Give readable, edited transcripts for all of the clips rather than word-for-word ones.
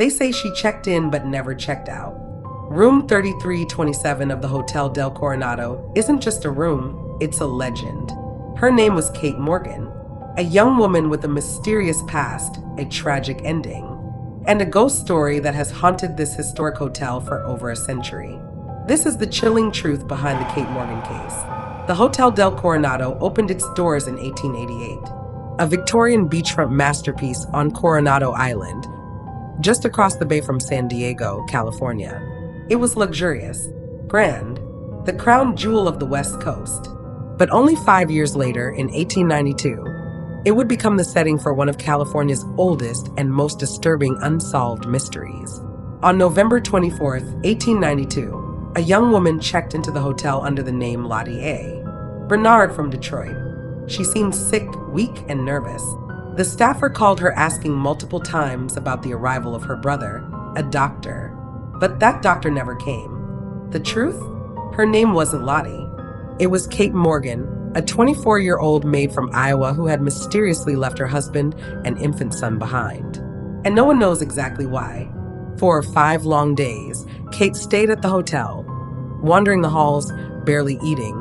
They say she checked in but never checked out. Room 3327 of the Hotel del Coronado isn't just a room, it's a legend. Her name was Kate Morgan, a young woman with a mysterious past, a tragic ending, and a ghost story that has haunted this historic hotel for over a century. This is the chilling truth behind the Kate Morgan case. The Hotel del Coronado opened its doors in 1888, a Victorian beachfront masterpiece on Coronado Island, just across the bay from San Diego, California. It was luxurious, grand, the crown jewel of the West Coast. But only 5 years later, in 1892, it would become the setting for one of California's oldest and most disturbing unsolved mysteries. On November 24th, 1892, a young woman checked into the hotel under the name Lottie A. Bernard from Detroit. She seemed sick, weak, and nervous. The staffer called her asking multiple times about the arrival of her brother, a doctor. But that doctor never came. The truth? Her name wasn't Lottie. It was Kate Morgan, a 24-year-old maid from Iowa who had mysteriously left her husband and infant son behind. And no one knows exactly why. For 5 long days, Kate stayed at the hotel, wandering the halls, barely eating,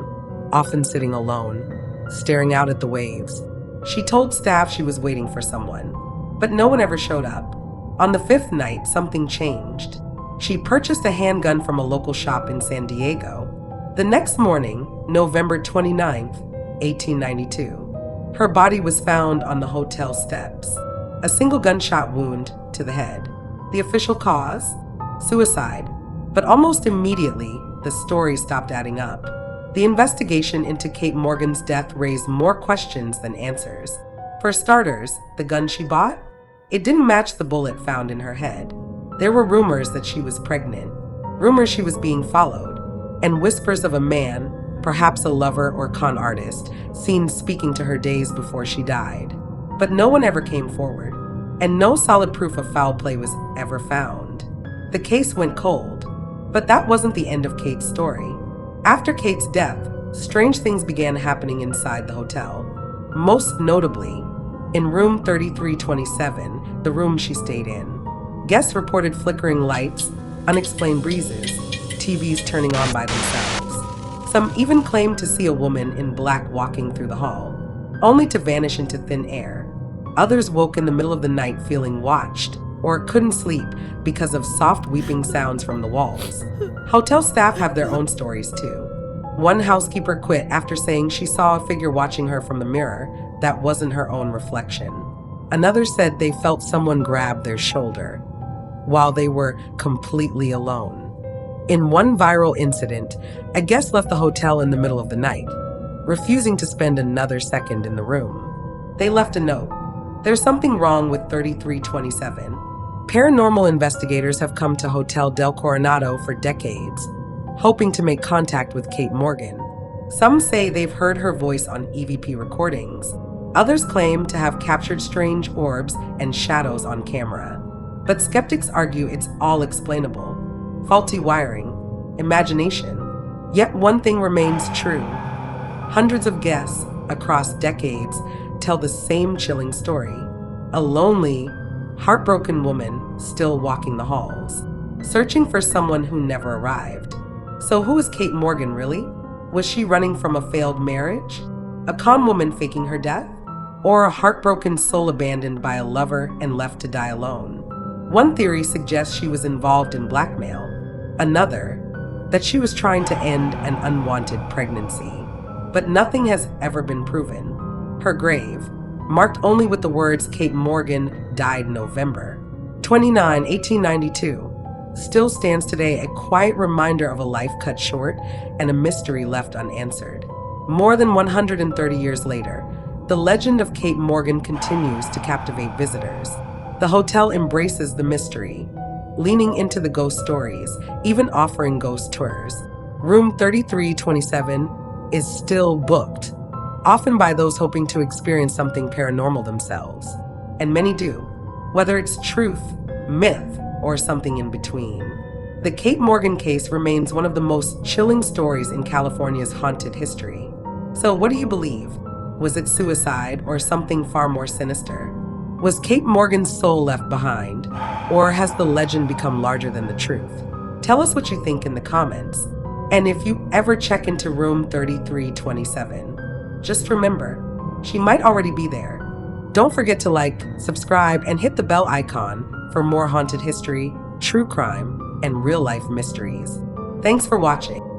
often sitting alone, staring out at the waves. She told staff she was waiting for someone, but no one ever showed up. On the 5th night, something changed. She purchased a handgun from a local shop in San Diego. The next morning, November 29th, 1892, her body was found on the hotel steps. A single gunshot wound to the head. The official cause? Suicide. But almost immediately, the story stopped adding up. The investigation into Kate Morgan's death raised more questions than answers. For starters, the gun she bought? It didn't match the bullet found in her head. There were rumors that she was pregnant, rumors she was being followed, and whispers of a man, perhaps a lover or con artist, seen speaking to her days before she died. But no one ever came forward, and no solid proof of foul play was ever found. The case went cold, but that wasn't the end of Kate's story. After Kate's death, strange things began happening inside the hotel. Most notably, in room 3327, the room she stayed in. Guests reported flickering lights, unexplained breezes, TVs turning on by themselves. Some even claimed to see a woman in black walking through the hall, only to vanish into thin air. Others woke in the middle of the night feeling watched or couldn't sleep because of soft weeping sounds from the walls. Hotel staff have their own stories too. One housekeeper quit after saying she saw a figure watching her from the mirror that wasn't her own reflection. Another said they felt someone grab their shoulder while they were completely alone. In one viral incident, a guest left the hotel in the middle of the night, refusing to spend another second in the room. They left a note. There's something wrong with 3327. Paranormal investigators have come to Hotel del Coronado for decades, hoping to make contact with Kate Morgan. Some say they've heard her voice on EVP recordings. Others claim to have captured strange orbs and shadows on camera. But skeptics argue it's all explainable. Faulty wiring, imagination. Yet one thing remains true. Hundreds of guests across decades tell the same chilling story. A lonely, heartbroken woman still walking the halls, searching for someone who never arrived. So who is Kate Morgan really? Was she running from a failed marriage? A con woman faking her death? Or a heartbroken soul abandoned by a lover and left to die alone? One theory suggests she was involved in blackmail. Another, that she was trying to end an unwanted pregnancy. But nothing has ever been proven. Her grave, marked only with the words Kate Morgan died November 29, 1892, still stands today, a quiet reminder of a life cut short and a mystery left unanswered. More than 130 years later, the legend of Kate Morgan continues to captivate visitors. The hotel embraces the mystery, leaning into the ghost stories, even offering ghost tours. Room 3327 is still booked, often by those hoping to experience something paranormal themselves. And many do, whether it's truth, myth, or something in between. The Kate Morgan case remains one of the most chilling stories in California's haunted history. So what do you believe? Was it suicide or something far more sinister? Was Kate Morgan's soul left behind, or has the legend become larger than the truth? Tell us what you think in the comments. And if you ever check into room 3327, just remember, she might already be there. Don't forget to like, subscribe, and hit the bell icon for more haunted history, true crime, and real-life mysteries. Thanks for watching.